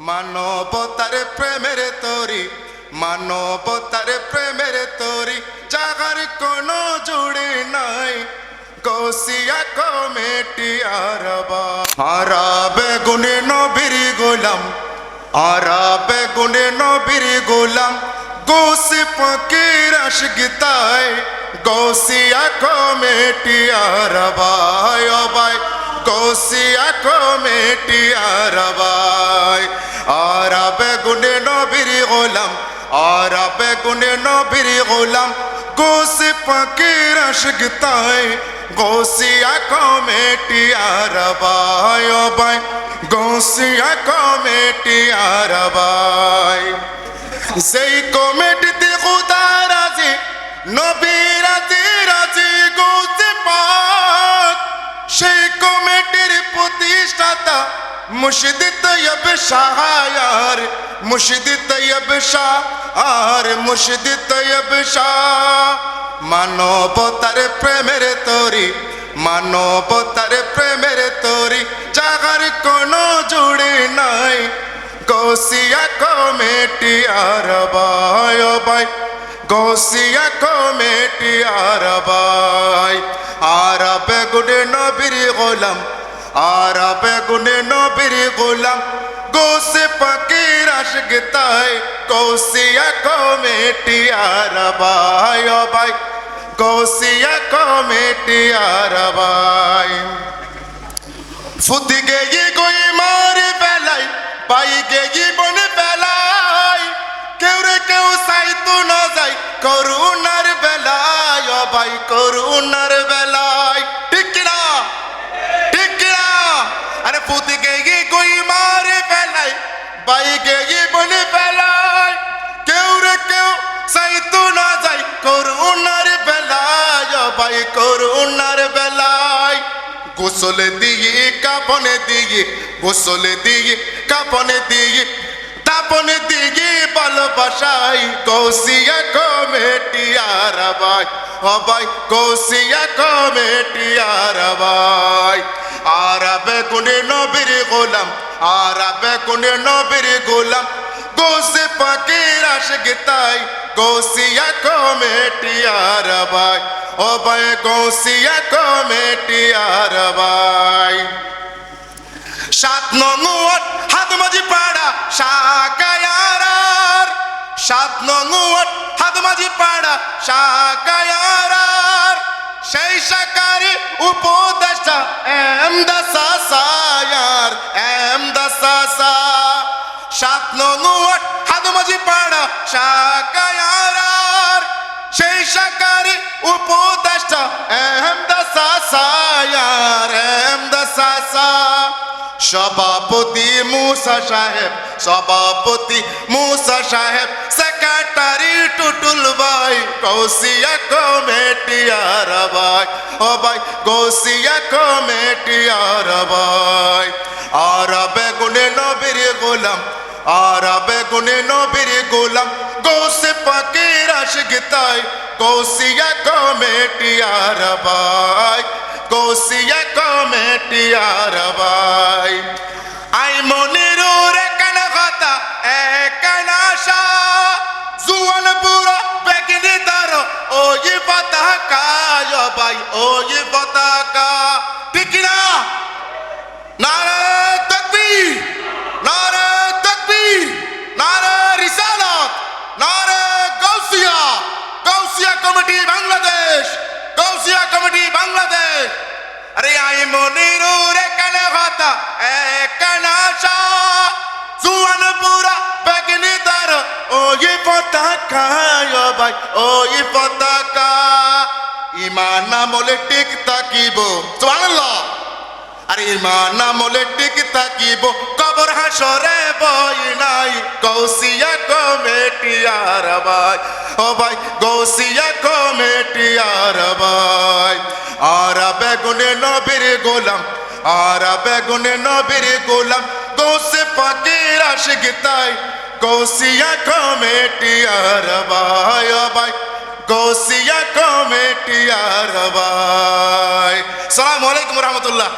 মানবতার প্রেমের তরি, মানবতার প্রেমের তরি, জাগার কোনো জুড়ি নাই। গৌসিয়া কমিটি আরবা আরবে গুনে নবীর গোলাম, আরবে গুনে নবীর গোলাম, গৌসি ফকির আশিক তাই। গৌসিয়া কমিটি আরবা ও ভাই, গৌসিয়া কমিটি আরবাই। আরবে গুনে নবীর গোলাম, আরবে গুনে নবীর গোলাম, গৌসি ফকির আশিক তাই। গৌসিয়া কমিটি আরবাই ও ভাই, গৌসিয়া কমিটি আরবাই। সেই কমিটিতে খুদা রাজি, নবী রাজি, রাজি গৌসে পাক। সেই কমিটির প্রতিষ্ঠাতা মুর্শিদ তৈয়ব শাহ, আর মুর্শিদ তৈয়ব শাহ, আর মুর্শিদ তৈয়ব শাহ। মানবতার প্রেমের তরি, মানবতার প্রেমের তরি, জাগার কোনো জুড়ি নাই। গৌসিয়া কমিটি আরবাই ও ভাই, গৌসিয়া কমিটি আরবাই। আরবে গুনে নবীর গোলাম, আরবে গুনে নবীর গোলাম, গৌসে ফকির আশিক তাই। গৌসিয়া কমিটি আরবাই ও ভাই, গৌসিয়া কমিটি আরবাই। ফুতি গেই গই মার বেলাই, পাই গেই বন বেলাই, কেউ রে কেউ সাইতো না যাই করুণার বেলায় ও ভাই, করুণার বেলায়। ঠিক কিনা, ঠিক কিনা? আরে ফুতি গেই গই মার বেলাই, পাই গেই বন বেলাই, কেউ রে কেউ সাইতো না যাই করুণার বেলায় ও ভাই, করুণার বেলায়। গোসল দিয়ে কাপনে দিয়ে, গোসল দিয়ে কাপনে দিয়ে, তাপনে দিয়ে ভালোবাসাই। গৌসিয়া কমিটি আরবাই ও ভাই, গৌসিয়া কমিটি আরবাই। আরবে গুনে নবীর গোলাম, আরবে গুনে নবীর গোলাম, গৌসে ফকির আশিক তাই। গৌসিয়া কমিটি আরবাই ও ভাই, গৌসিয়া কমিটি আরবাই। 7 নং ওয়ার্ড হাতমাজি পাড়া শাকায়ারার, 7 নং ওয়ার্ড হাতমাজি পাড়া শাকায়ারার, সেই শাকারি উপদেষ্টা এমদাসা সায়ার, এমদাসা সা। 7 নং ওয়ার্ড হাতমাজি পাড়া শাকায়ারার, সেই শাকারি উপদেষ্টা এমদাসা সায়ার, এমদাসা সা। সভাপতি মুসা সাহেব, সভাপতি মুসা সাহেব, সেক্রেটারি টুটুল ভাই। গৌসিয়া কমিটি আরবাই ও ভাই, গৌসিয়া কমিটি আরবাই। আরবে গুনে নবীর গোলাম, আরবে গুনে নবীর গোলাম, গৌসে ফকির আশিক তাই। গৌসিয়া কমিটি আরবাই, গৌসিয়া কমিটি আরবাই। আই মনিরুর কেন কথা একান আশা, জুয়ান বুড়ো বেগিনি দারো ওই পতাকা ও ভাই, ওই পতাকা। ঠিক না? নারে তাকবীর, নারে তাকবীর, নারে রিসালাত, নারে গৌসিয়া। Gausia committee Bangladesh, Gausia committee Bangladesh. আরে আই মনিরুর কেন কথা একান আশা, জুয়ান বুড়া বেগিনি দারো ওই পতাকা ও ভাই, ওই পতাকা। ইমান আমলে টিক থাকিব, সুবহানাল্লাহ। আর ইমান আমলে টিক থাকিব, কবর হাসরে বই নাই। গৌসিয়া কমিটি আরবাই ও ভাই, গৌসিয়া কমিটি আরবাই। আরবে গুনে নবীর গোলাম, আরবে গুনে নবীর গোলাম, গৌসে ফকির আশিক তাই। গৌসিয়া কমিটি আরবাই ও ভাই, গৌসিয়া কমিটি আরবাই। আসসালামু আলাইকুম ওয়া রাহমাতুল্লাহ।